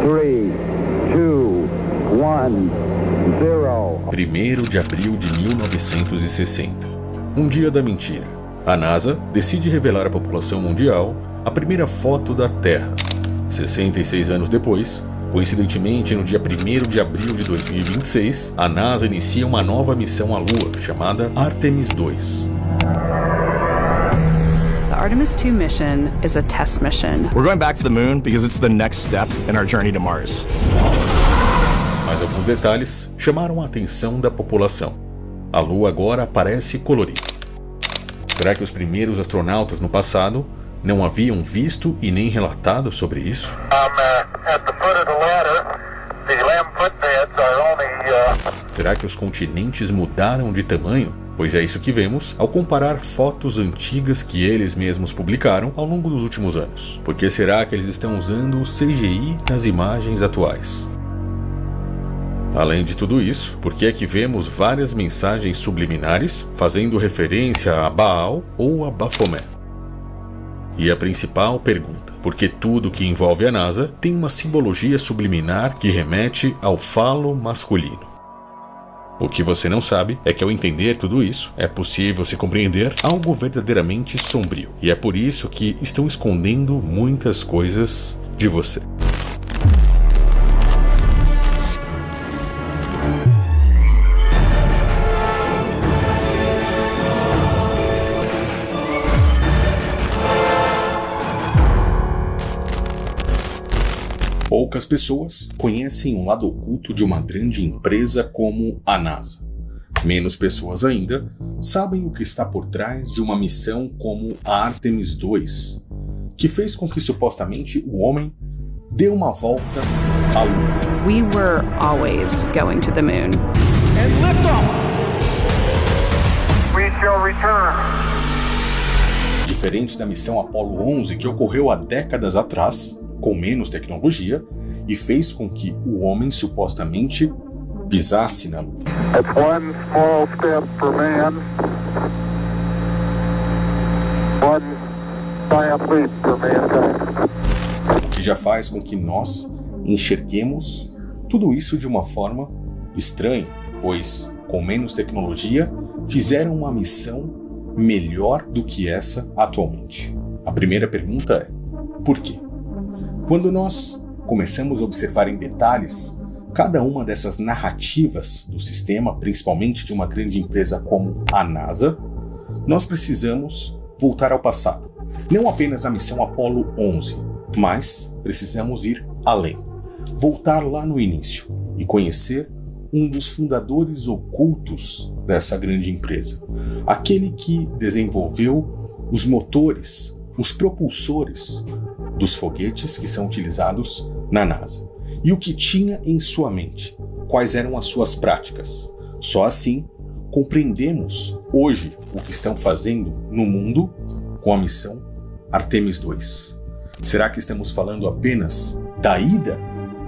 3, 2, 1, 0. 1º de abril de 1960. Um dia da mentira. A NASA decide revelar à população mundial a primeira foto da Terra. 66 anos depois, coincidentemente no dia 1º de abril de 2026, a NASA inicia uma nova missão à Lua, chamada Artemis II. The Artemis II mission is a test mission. We're going back to the moon because it's the next step in our journey to Mars. Mas alguns detalhes chamaram a atenção da população. A Lua agora aparece colorida. Será que os primeiros astronautas no passado não haviam visto e nem relatado sobre isso? Será que os continentes mudaram de tamanho? Pois é isso que vemos ao comparar fotos antigas que eles mesmos publicaram ao longo dos últimos anos. Por que será que eles estão usando o CGI nas imagens atuais? Além de tudo isso, por que é que vemos várias mensagens subliminares fazendo referência a Baal ou a Baphomet? E a principal pergunta, por que tudo que envolve a NASA tem uma simbologia subliminar que remete ao falo masculino? O que você não sabe é que ao entender tudo isso, é possível se compreender algo verdadeiramente sombrio. E é por isso que estão escondendo muitas coisas de você. Poucas pessoas conhecem o lado oculto de uma grande empresa como a NASA. Menos pessoas ainda sabem o que está por trás de uma missão como a Artemis II, que fez com que supostamente o homem dê uma volta à Lua. We were always going to the moon. And liftoff. We shall return. Diferente da missão Apollo 11, que ocorreu há décadas atrás, com menos tecnologia, e fez com que o homem supostamente pisasse na Lua. That's one small step for man, one giant leap for mankind. O que já faz com que nós enxerguemos tudo isso de uma forma estranha, pois, com menos tecnologia, fizeram uma missão melhor do que essa atualmente. A primeira pergunta é: por quê? Quando nós começamos a observar em detalhes cada uma dessas narrativas do sistema, principalmente de uma grande empresa como a NASA, nós precisamos voltar ao passado. Não apenas na missão Apollo 11, mas precisamos ir além. Voltar lá no início e conhecer um dos fundadores ocultos dessa grande empresa. Aquele que desenvolveu os motores, os propulsores dos foguetes que são utilizados na NASA. E o que tinha em sua mente? Quais eram as suas práticas? Só assim compreendemos hoje o que estão fazendo no mundo com a missão Artemis II. Será que estamos falando apenas da ida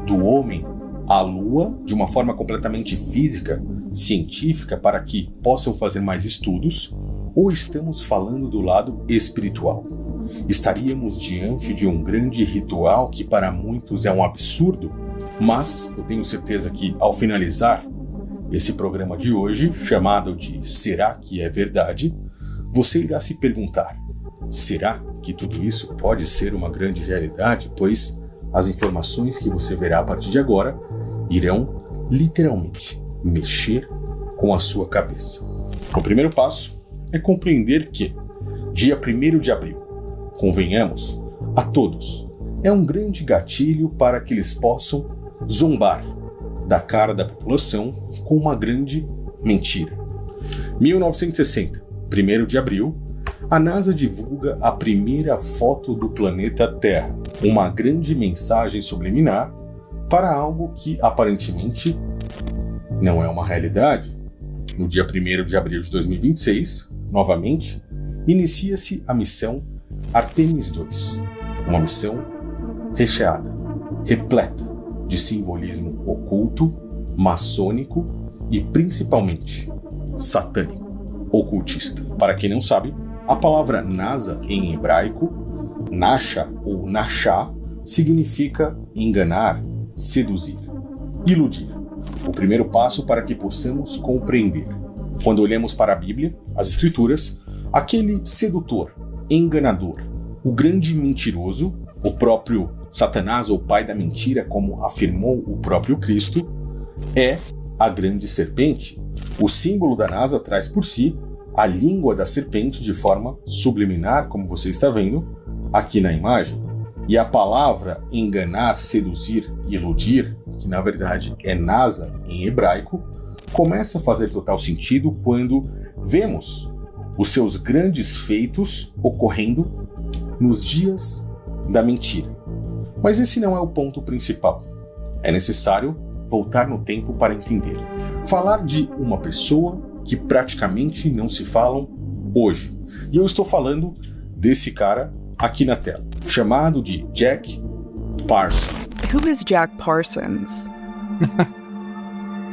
do homem à Lua de uma forma completamente física, científica, para que possam fazer mais estudos? Ou estamos falando do lado espiritual? Estaríamos diante de um grande ritual que para muitos é um absurdo, mas eu tenho certeza que ao finalizar esse programa de hoje, chamado de Será que é verdade?, você irá se perguntar: será que tudo isso pode ser uma grande realidade? Pois as informações que você verá a partir de agora irão literalmente mexer com a sua cabeça. O primeiro passo é compreender que dia 1º de abril, convenhamos, a todos, é um grande gatilho para que eles possam zombar da cara da população com uma grande mentira. 1960, 1º de abril, a NASA divulga a primeira foto do planeta Terra, uma grande mensagem subliminar para algo que aparentemente não é uma realidade. No dia 1º de abril de 2026, novamente, inicia-se a missão Artemis II, uma missão recheada, repleta de simbolismo oculto, maçônico e principalmente satânico, ocultista. Para quem não sabe, a palavra NASA em hebraico, Nasha ou Nashá, significa enganar, seduzir, iludir. O primeiro passo para que possamos compreender. Quando olhamos para a Bíblia, as Escrituras, aquele sedutor, enganador, o grande mentiroso, o próprio Satanás, ou pai da mentira, como afirmou o próprio Cristo, é a grande serpente. O símbolo da NASA traz por si a língua da serpente de forma subliminar, como você está vendo aqui na imagem. E a palavra enganar, seduzir, iludir, que na verdade é NASA em hebraico, começa a fazer total sentido quando vemos os seus grandes feitos ocorrendo nos dias da mentira. Mas esse não é o ponto principal. É necessário voltar no tempo para entender. Falar de uma pessoa que praticamente não se falam hoje. E eu estou falando desse cara aqui na tela, chamado de Jack Parsons. Who is Jack Parsons?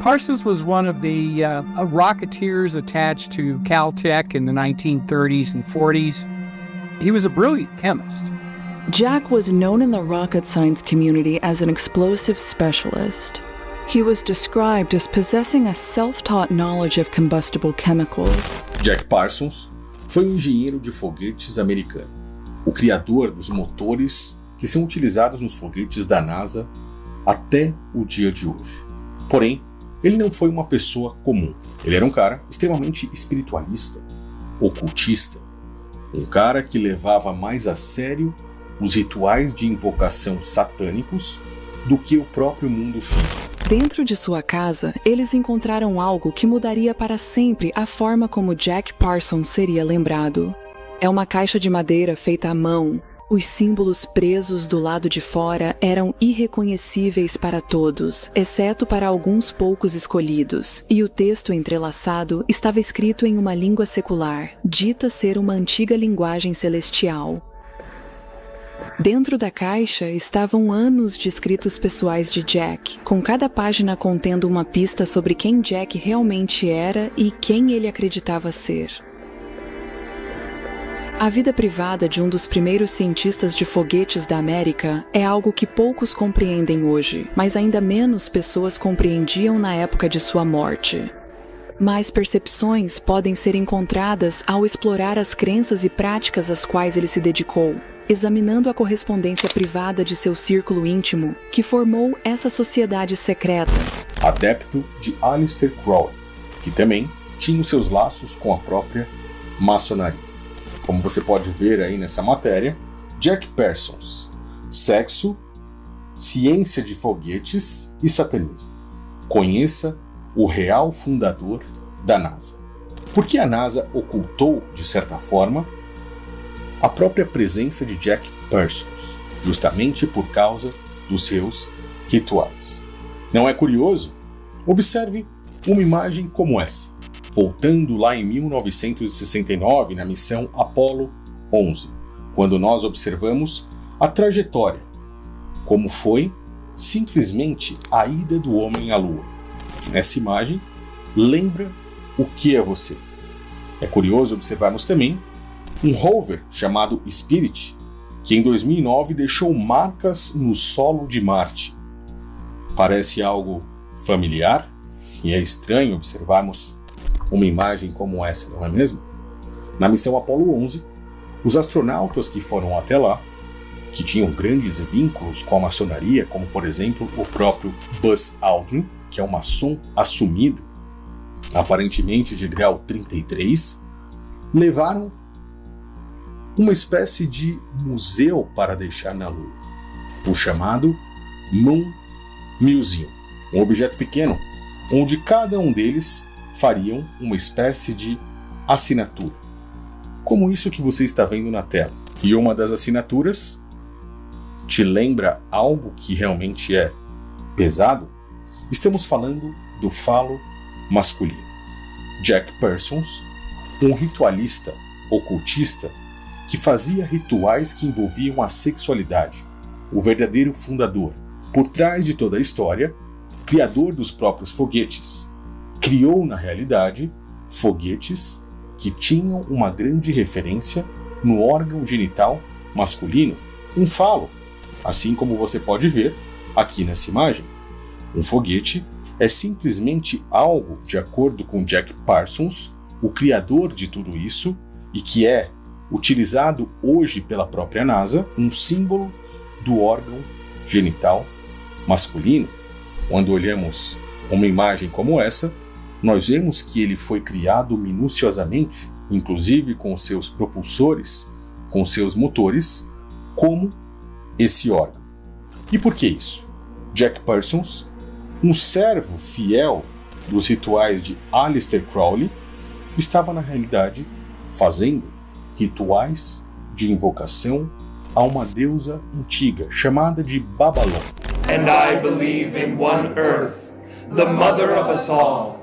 Parsons was one of the rocketeers attached to Caltech in the 1930s and 40s. He was a brilliant chemist. Jack was known in the rocket science community as an explosive specialist. He was described as possessing a self-taught knowledge of combustible chemicals. Jack Parsons foi um engenheiro de foguetes americano, o criador dos motores que são utilizados nos foguetes da NASA até o dia de hoje. Porém, ele não foi uma pessoa comum. Ele era um cara extremamente espiritualista, ocultista, um cara que levava mais a sério os rituais de invocação satânicos do que o próprio mundo físico. Dentro de sua casa, eles encontraram algo que mudaria para sempre a forma como Jack Parsons seria lembrado. É uma caixa de madeira feita à mão. Os símbolos presos do lado de fora eram irreconhecíveis para todos, exceto para alguns poucos escolhidos, e o texto entrelaçado estava escrito em uma língua secular, dita ser uma antiga linguagem celestial. Dentro da caixa estavam anos de escritos pessoais de Jack, com cada página contendo uma pista sobre quem Jack realmente era e quem ele acreditava ser. A vida privada de um dos primeiros cientistas de foguetes da América é algo que poucos compreendem hoje, mas ainda menos pessoas compreendiam na época de sua morte. Mais percepções podem ser encontradas ao explorar as crenças e práticas às quais ele se dedicou, examinando a correspondência privada de seu círculo íntimo, que formou essa sociedade secreta. Adepto de Aleister Crowley, que também tinha os seus laços com a própria maçonaria. Como você pode ver aí nessa matéria, Jack Parsons, sexo, ciência de foguetes e satanismo. Conheça o real fundador da NASA. Por que a NASA ocultou, de certa forma, a própria presença de Jack Parsons? Justamente por causa dos seus rituais. Não é curioso? Observe uma imagem como essa. Voltando lá em 1969, na missão Apollo 11, quando nós observamos a trajetória, como foi simplesmente a ida do homem à Lua. Essa imagem lembra o que é você. É curioso observarmos também um rover chamado Spirit, que em 2009 deixou marcas no solo de Marte. Parece algo familiar e é estranho observarmos uma imagem como essa, não é mesmo? Na missão Apollo 11, os astronautas que foram até lá, que tinham grandes vínculos com a maçonaria, como por exemplo o próprio Buzz Aldrin, que é um maçom assumido, aparentemente de grau 33, levaram uma espécie de museu para deixar na Lua, o chamado Moon Museum, um objeto pequeno, onde cada um deles fariam uma espécie de assinatura, como isso que você está vendo na tela. E uma das assinaturas te lembra algo que realmente é pesado? Estamos falando do falo masculino. Jack Parsons, um ritualista, ocultista, que fazia rituais que envolviam a sexualidade, o verdadeiro fundador, por trás de toda a história, criador dos próprios foguetes, criou na realidade foguetes que tinham uma grande referência no órgão genital masculino, um falo, assim como você pode ver Aqui nessa imagem, um foguete é simplesmente algo, de acordo com Jack Parsons, o criador de tudo isso, e que é utilizado hoje pela própria NASA, um símbolo do órgão genital masculino. Quando olhamos uma imagem como essa, nós vemos que ele foi criado minuciosamente, inclusive com seus propulsores, com seus motores, como esse órgão. E por que isso? Jack Parsons, um servo fiel dos rituais de Aleister Crowley, estava na realidade fazendo rituais de invocação a uma deusa antiga chamada de Babalon. And I believe in one earth, the mother of us all,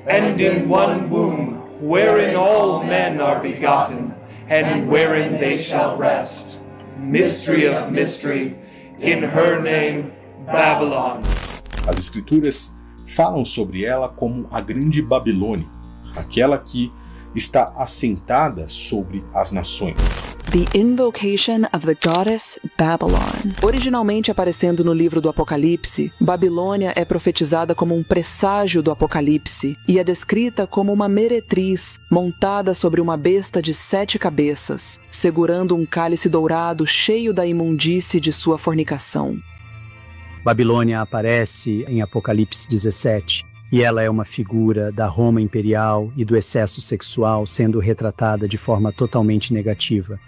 and in one womb, wherein all men are begotten, and wherein they shall rest. Mystery of mystery, in her name, Babylon. As escrituras falam sobre ela como a grande Babilônia, aquela que está assentada sobre as nações. The Invocation of the Goddess Babylon. Originalmente aparecendo no livro do Apocalipse, Babilônia é profetizada como um presságio do Apocalipse e é descrita como uma meretriz montada sobre uma besta de 7 cabeças, segurando um cálice dourado cheio da imundície de sua fornicação. Babilônia aparece em Apocalipse 17, e ela é uma figura da Roma imperial e do excesso sexual sendo retratada de forma totalmente negativa.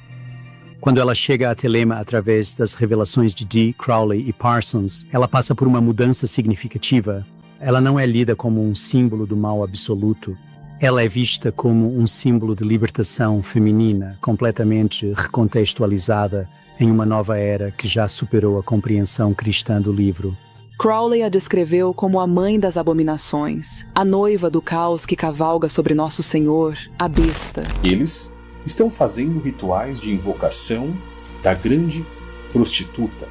Quando ela chega a Telema através das revelações de Dee, Crowley e Parsons, ela passa por uma mudança significativa. Ela não é lida como um símbolo do mal absoluto. Ela é vista como um símbolo de libertação feminina, completamente recontextualizada em uma nova era que já superou a compreensão cristã do livro. Crowley a descreveu como a mãe das abominações, a noiva do caos que cavalga sobre nosso Senhor, a besta. Eles estão fazendo rituais de invocação da grande prostituta,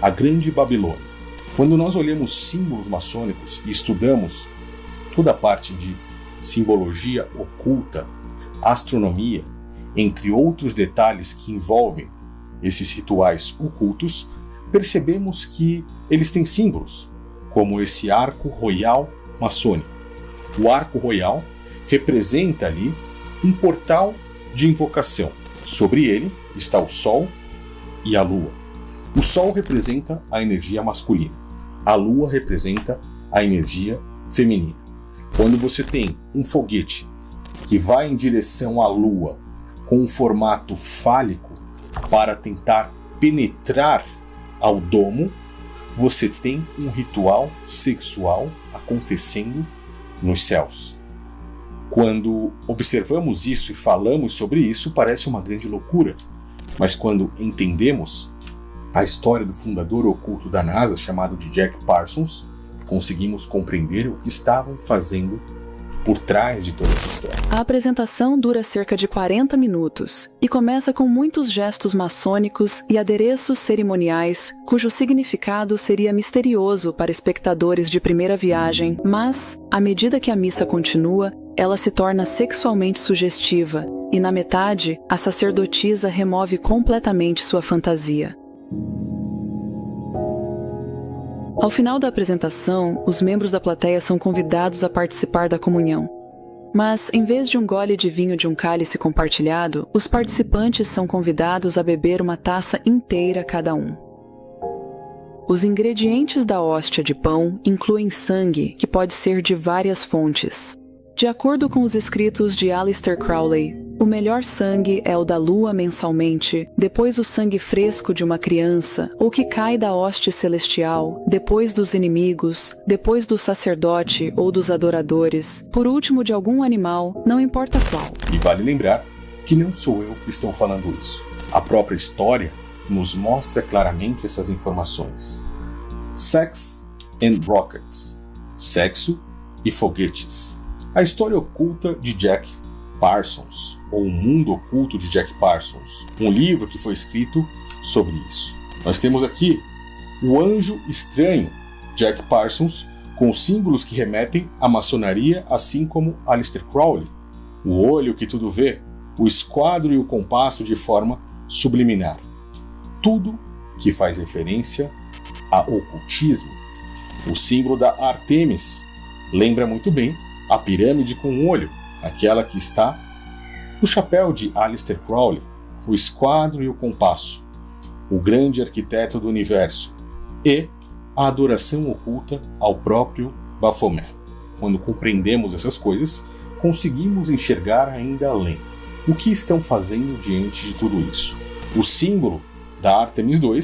a grande Babilônia. Quando nós olhamos símbolos maçônicos e estudamos toda a parte de simbologia oculta, astronomia, entre outros detalhes que envolvem esses rituais ocultos, percebemos que eles têm símbolos, como esse arco royal maçônico. O arco royal representa ali um portal de invocação. Sobre ele está o Sol e a Lua. O Sol representa a energia masculina. A Lua representa a energia feminina. Quando você tem um foguete que vai em direção à Lua com um formato fálico para tentar penetrar ao domo, você tem um ritual sexual acontecendo nos céus. Quando observamos isso e falamos sobre isso, parece uma grande loucura. Mas quando entendemos a história do fundador oculto da NASA, chamado de Jack Parsons, conseguimos compreender o que estavam fazendo por trás de toda essa história. A apresentação dura cerca de 40 minutos e começa com muitos gestos maçônicos e adereços cerimoniais cujo significado seria misterioso para espectadores de primeira viagem, mas, à medida que a missa continua, ela se torna sexualmente sugestiva e, na metade, a sacerdotisa remove completamente sua fantasia. Ao final da apresentação, os membros da plateia são convidados a participar da comunhão. Mas, em vez de um gole de vinho de um cálice compartilhado, os participantes são convidados a beber uma taça inteira cada um. Os ingredientes da hóstia de pão incluem sangue, que pode ser de várias fontes. De acordo com os escritos de Aleister Crowley, o melhor sangue é o da lua mensalmente, depois o sangue fresco de uma criança, ou que cai da hoste celestial, depois dos inimigos, depois do sacerdote ou dos adoradores, por último de algum animal, não importa qual. E vale lembrar que não sou eu que estou falando isso. A própria história nos mostra claramente essas informações. Sex and Rockets. Sexo e foguetes. A história oculta de Jack Parsons, ou O Mundo Oculto de Jack Parsons, um livro que foi escrito sobre isso. Nós temos aqui o Anjo Estranho, Jack Parsons, com símbolos que remetem à maçonaria, assim como Aleister Crowley, o olho que tudo vê, o esquadro e o compasso de forma subliminar. Tudo que faz referência a ocultismo. O símbolo da Ártemis lembra muito bem a pirâmide com um olho, aquela que está no chapéu de Aleister Crowley, o esquadro e o compasso, o grande arquiteto do universo, e a adoração oculta ao próprio Baphomet. Quando compreendemos essas coisas, conseguimos enxergar ainda além. O que estão fazendo diante de tudo isso? O símbolo da Ártemis II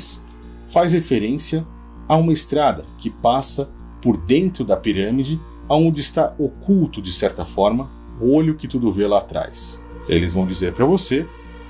faz referência a uma estrada que passa por dentro da pirâmide, onde está oculto, de certa forma, o olho que tudo vê lá atrás. Eles vão dizer para você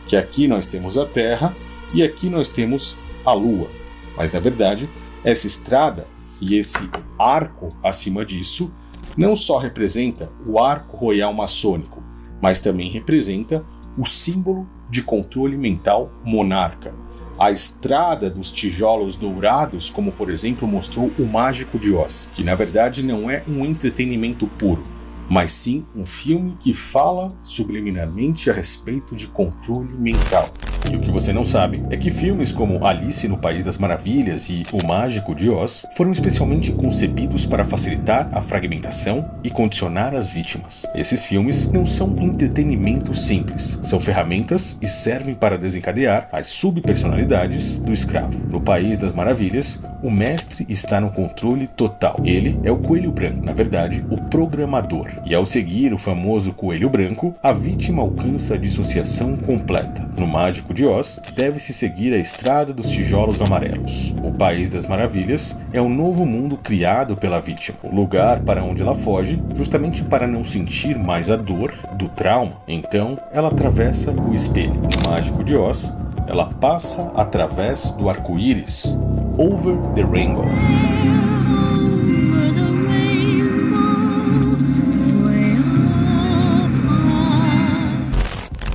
que aqui nós temos a Terra e aqui nós temos a Lua. Mas, na verdade, essa estrada e esse arco acima disso não só representa o arco royal maçônico, mas também representa o símbolo de controle mental monarca. A estrada dos tijolos dourados, como por exemplo mostrou o Mágico de Oz, que na verdade não é um entretenimento puro, mas sim um filme que fala subliminarmente a respeito de controle mental. E o que você não sabe é que filmes como Alice no País das Maravilhas e O Mágico de Oz foram especialmente concebidos para facilitar a fragmentação e condicionar as vítimas. Esses filmes não são entretenimento simples, são ferramentas e servem para desencadear as subpersonalidades do escravo. No País das Maravilhas, o mestre está no controle total. Ele é o coelho branco, na verdade, o programador. E ao seguir o famoso coelho branco, a vítima alcança a dissociação completa. No Mágico de Oz, deve-se seguir a estrada dos tijolos amarelos. O País das Maravilhas é o novo mundo criado pela vítima, o lugar para onde ela foge, justamente para não sentir mais a dor do trauma. Então, ela atravessa o espelho. No Mágico de Oz, ela passa através do arco-íris, over the rainbow.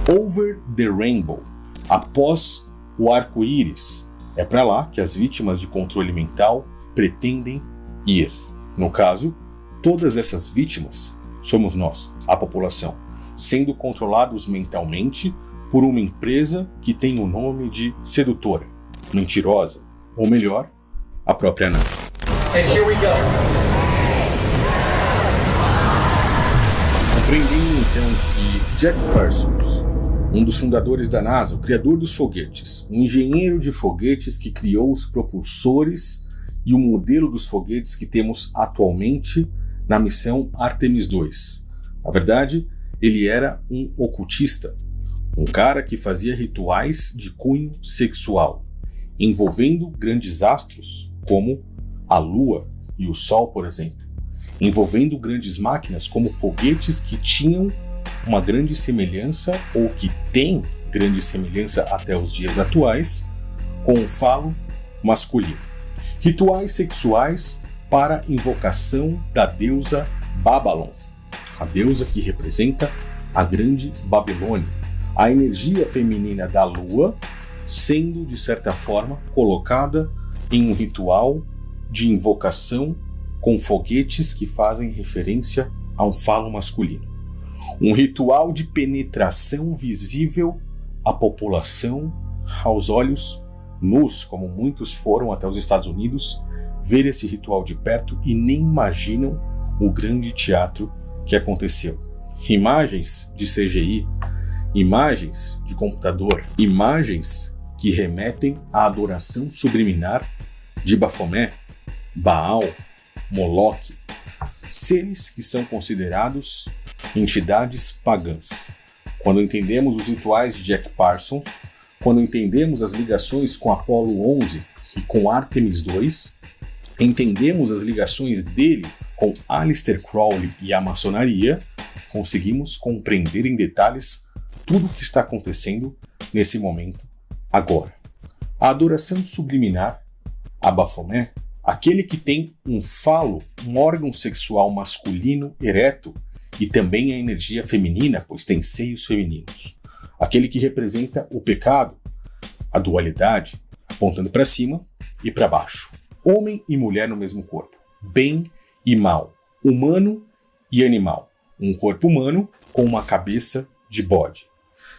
Over the Rainbow, após o arco-íris. É para lá que as vítimas de controle mental pretendem ir. No caso, todas essas vítimas somos nós, a população, sendo controlados mentalmente por uma empresa que tem o nome de sedutora, mentirosa, ou melhor, a própria NASA. And here we go. Compreendendo então que Jack Parsons, um dos fundadores da NASA, o criador dos foguetes, um engenheiro de foguetes que criou os propulsores e o modelo dos foguetes que temos atualmente na missão Artemis II. Na verdade, ele era um ocultista, um cara que fazia rituais de cunho sexual, envolvendo grandes astros como a Lua e o Sol, por exemplo, envolvendo grandes máquinas como foguetes que tinham uma grande semelhança, ou que têm grande semelhança até os dias atuais, com o falo masculino. Rituais sexuais para invocação da deusa Babylon, a deusa que representa a grande Babilônia, a energia feminina da Lua sendo, de certa forma, colocada em um ritual de invocação com foguetes que fazem referência a um falo masculino. Um ritual de penetração visível à população aos olhos nus, como muitos foram até os Estados Unidos ver esse ritual de perto e nem imaginam o grande teatro que aconteceu. Imagens de CGI, imagens de computador, imagens que remetem à adoração subliminar de Baphomet, Baal, Moloque, seres que são considerados entidades pagãs. Quando entendemos os rituais de Jack Parsons, quando entendemos as ligações com Apolo 11 e com Artemis II, entendemos as ligações dele com Aleister Crowley e a maçonaria, conseguimos compreender em detalhes tudo o que está acontecendo nesse momento agora. A adoração subliminar a Baphomet, aquele que tem um falo, um órgão sexual masculino ereto e também a energia feminina, pois tem seios femininos. Aquele que representa o pecado, a dualidade, apontando para cima e para baixo. Homem e mulher no mesmo corpo, bem e mal, humano e animal. Um corpo humano com uma cabeça de bode.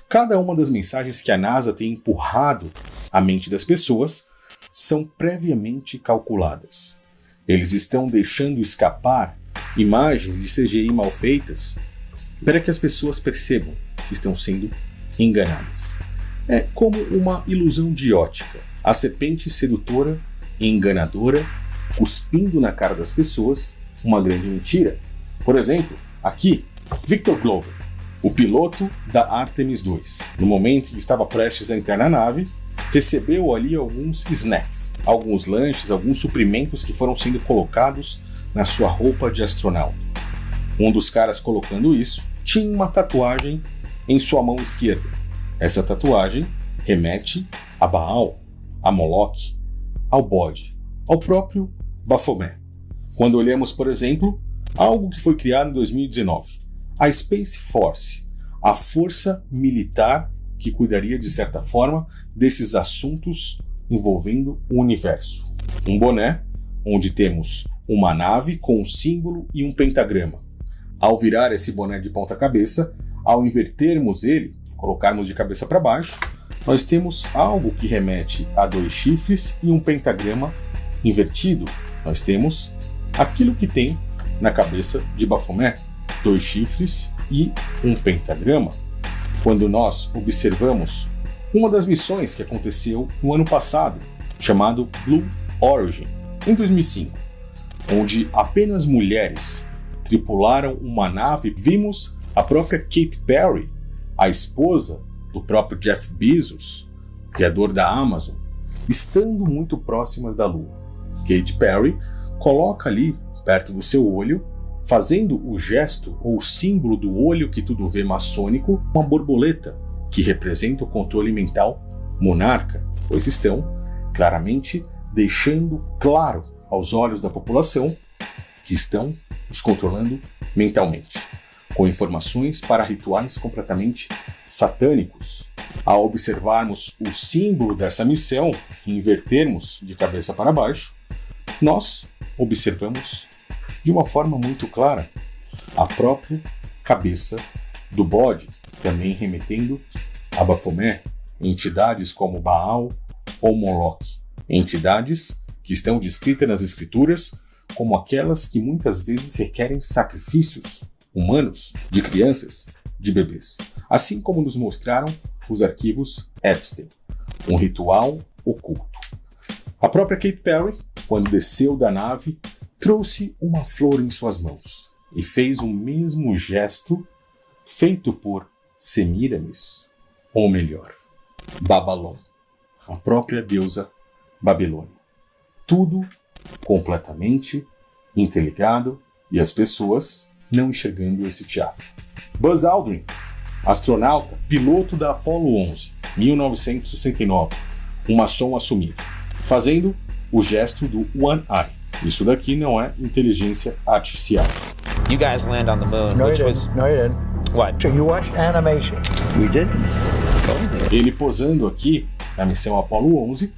Cada uma das mensagens que a NASA tem empurrado à mente das pessoas são previamente calculadas. Eles estão deixando escapar imagens de CGI mal feitas para que as pessoas percebam que estão sendo enganadas. É como uma ilusão de ótica. A serpente sedutora e enganadora cuspindo na cara das pessoas uma grande mentira. Por exemplo, aqui, Victor Glover, o piloto da Artemis II, no momento em que estava prestes a entrar na nave, recebeu ali alguns snacks, alguns lanches, alguns suprimentos que foram sendo colocados na sua roupa de astronauta. Um dos caras colocando isso tinha uma tatuagem em sua mão esquerda. Essa tatuagem remete a Baal, a Moloch, ao bode, ao próprio Baphomet. Quando olhamos, por exemplo, algo que foi criado em 2019, a Space Force, a força militar que cuidaria, de certa forma, desses assuntos envolvendo o universo. Um boné, onde temos uma nave com um símbolo e um pentagrama. Ao virar esse boné de ponta cabeça, ao invertermos ele, colocarmos de cabeça para baixo, nós temos algo que remete a 2 chifres e um pentagrama invertido. Nós temos aquilo que tem na cabeça de Baphomet, 2 chifres e um pentagrama. Quando nós observamos uma das missões que aconteceu no ano passado, chamado Blue Origin, em 2005, onde apenas mulheres tripularam uma nave, vimos a própria Katy Perry, a esposa do próprio Jeff Bezos, criador da Amazon, estando muito próximas da Lua. Katy Perry coloca ali, perto do seu olho, fazendo o gesto ou o símbolo do olho que tudo vê maçônico, uma borboleta, que representa o controle mental monarca, pois estão claramente deixando claro aos olhos da população que estão os controlando mentalmente, com informações para rituais completamente satânicos. Ao observarmos o símbolo dessa missão e invertermos de cabeça para baixo, nós observamos de uma forma muito clara a própria cabeça do bode, também remetendo a Baphomet, entidades como Baal ou Moloch, entidades que estão descritas nas escrituras como aquelas que muitas vezes requerem sacrifícios humanos de crianças, de bebês, assim como nos mostraram os arquivos Epstein, um ritual oculto. A própria Katy Perry, quando desceu da nave, trouxe uma flor em suas mãos e fez o mesmo gesto feito por Semiramis, ou melhor, Babalon, a própria deusa Babilônia. Tudo completamente interligado e as pessoas não enxergando esse teatro. Buzz Aldrin, astronauta, piloto da Apollo 11, 1969, um maçom assumido, fazendo o gesto do One Eye. Isso daqui não é inteligência artificial. You guys land on the moon, No, which you was didn't. No, you didn't. what? So you watched animation. We did. Ele posando aqui na missão Apollo 11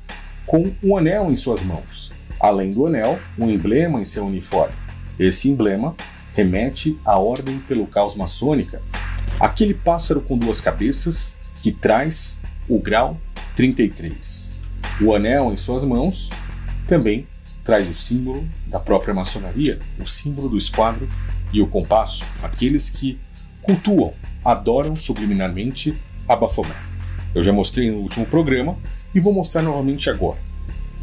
com um anel em suas mãos. Além do anel, um emblema em seu uniforme. Esse emblema remete à ordem pelo caos maçônica, aquele pássaro com 2 cabeças que traz o grau 33. O anel em suas mãos também traz o símbolo da própria maçonaria, o símbolo do esquadro e o compasso, aqueles que cultuam, adoram subliminarmente a Baphomet. Eu já mostrei no último programa e vou mostrar novamente agora.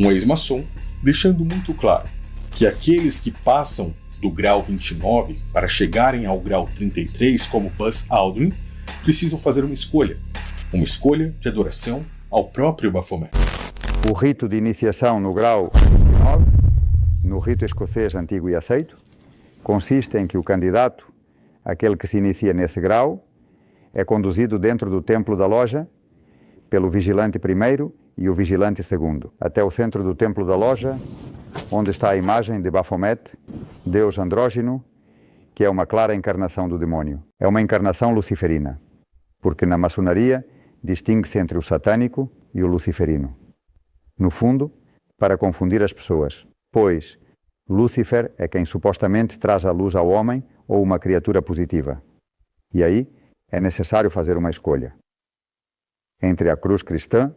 Um ex-maçom deixando muito claro que aqueles que passam do grau 29 para chegarem ao grau 33, como Buzz Aldrin, precisam fazer uma escolha de adoração ao próprio Baphomet. O rito de iniciação no grau 29, no rito escocês antigo e aceito, consiste em que o candidato, aquele que se inicia nesse grau, é conduzido dentro do templo da loja pelo vigilante primeiro e o vigilante segundo, até o centro do templo da loja, onde está a imagem de Baphomet, deus andrógeno, que é uma clara encarnação do demônio. É uma encarnação luciferina, porque na maçonaria distingue-se entre o satânico e o luciferino. No fundo, para confundir as pessoas, pois Lúcifer é quem supostamente traz a luz ao homem ou uma criatura positiva. E aí é necessário fazer uma escolha entre a cruz cristã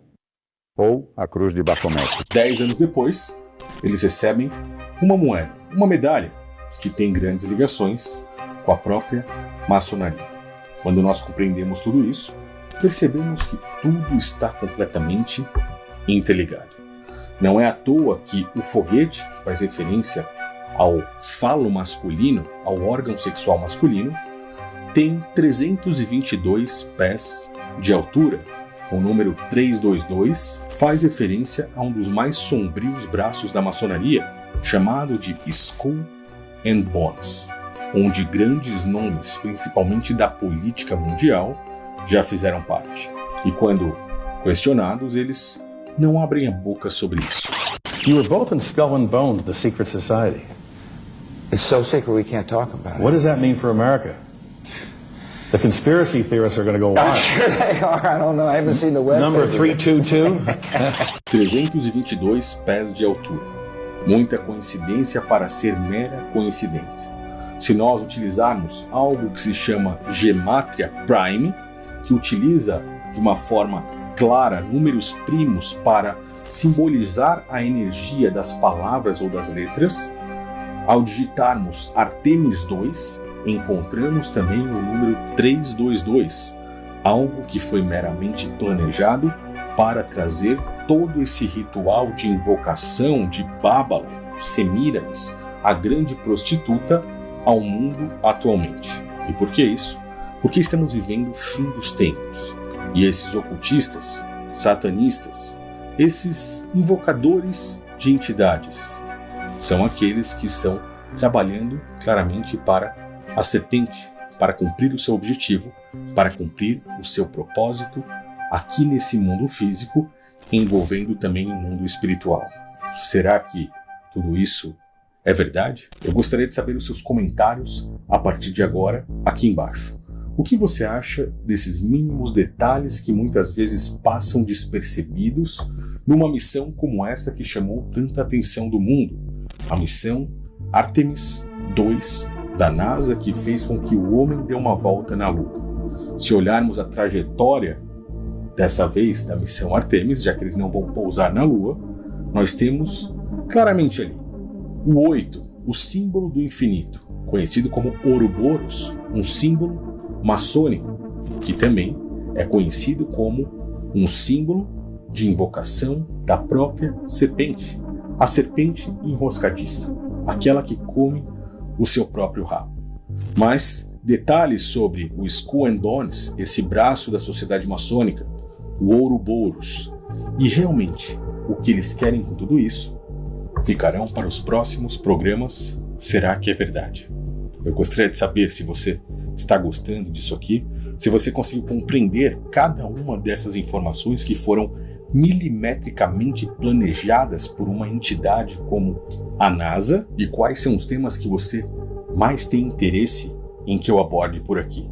ou a Cruz de Baphomet. 10 anos depois, eles recebem uma moeda, uma medalha, que tem grandes ligações com a própria maçonaria. Quando nós compreendemos tudo isso, percebemos que tudo está completamente interligado. Não é à toa que o foguete, que faz referência ao falo masculino, ao órgão sexual masculino, tem 322 pés de altura. O número 322 faz referência a um dos mais sombrios braços da maçonaria, chamado de Skull and Bones, onde grandes nomes, principalmente da política mundial, já fizeram parte. E quando questionados, eles não abrem a boca sobre isso. You were both in Skull and Bones, the secret society. It's so secret we can't talk about it. What does that mean for America? The conspiracy theorists are going to go wild. I'm sure they are. I don't know. I haven't seen the web. Number 322. 322 pés de altura. Muita coincidência para ser mera coincidência. Se nós utilizarmos algo que se chama Gematria Prime, que utiliza de uma forma clara números primos para simbolizar a energia das palavras ou das letras, ao digitarmos Artemis 2, encontramos também o número 322, algo que foi meramente planejado para trazer todo esse ritual de invocação de Bábalo, Semíramis, a grande prostituta, ao mundo atualmente. E por que isso? Porque estamos vivendo o fim dos tempos. E esses ocultistas, satanistas, esses invocadores de entidades, são aqueles que estão trabalhando claramente para a serpente, para cumprir o seu objetivo, para cumprir o seu propósito aqui nesse mundo físico, envolvendo também o mundo espiritual. Será que tudo isso é verdade? Eu gostaria de saber os seus comentários a partir de agora, aqui embaixo. O que você acha desses mínimos detalhes que muitas vezes passam despercebidos numa missão como essa que chamou tanta atenção do mundo? A missão Artemis 2 da NASA, que fez com que o homem dê uma volta na Lua. Se olharmos a trajetória dessa vez da missão Artemis, já que eles não vão pousar na Lua, nós temos claramente ali o 8, o símbolo do infinito, conhecido como Ouroboros, um símbolo maçônico, que também é conhecido como um símbolo de invocação da própria serpente, a serpente enroscadiça, aquela que come o seu próprio rabo. Mas detalhes sobre o Skull and Bones, esse braço da sociedade maçônica, o Ouroboros, e realmente o que eles querem com tudo isso, ficarão para os próximos programas Será que é Verdade? Eu gostaria de saber se você está gostando disso aqui, se você conseguiu compreender cada uma dessas informações que foram milimetricamente planejadas por uma entidade como a NASA, e quais são os temas que você mais tem interesse em que eu aborde por aqui.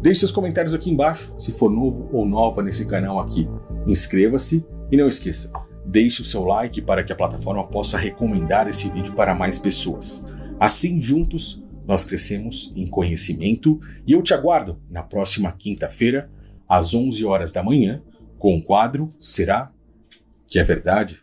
Deixe seus comentários aqui embaixo. Se for novo ou nova nesse canal aqui, inscreva-se e não esqueça, deixe o seu like para que a plataforma possa recomendar esse vídeo para mais pessoas. Assim, juntos, nós crescemos em conhecimento, e eu te aguardo na próxima quinta-feira, às 11 horas da manhã, com o quadro Será que é Verdade?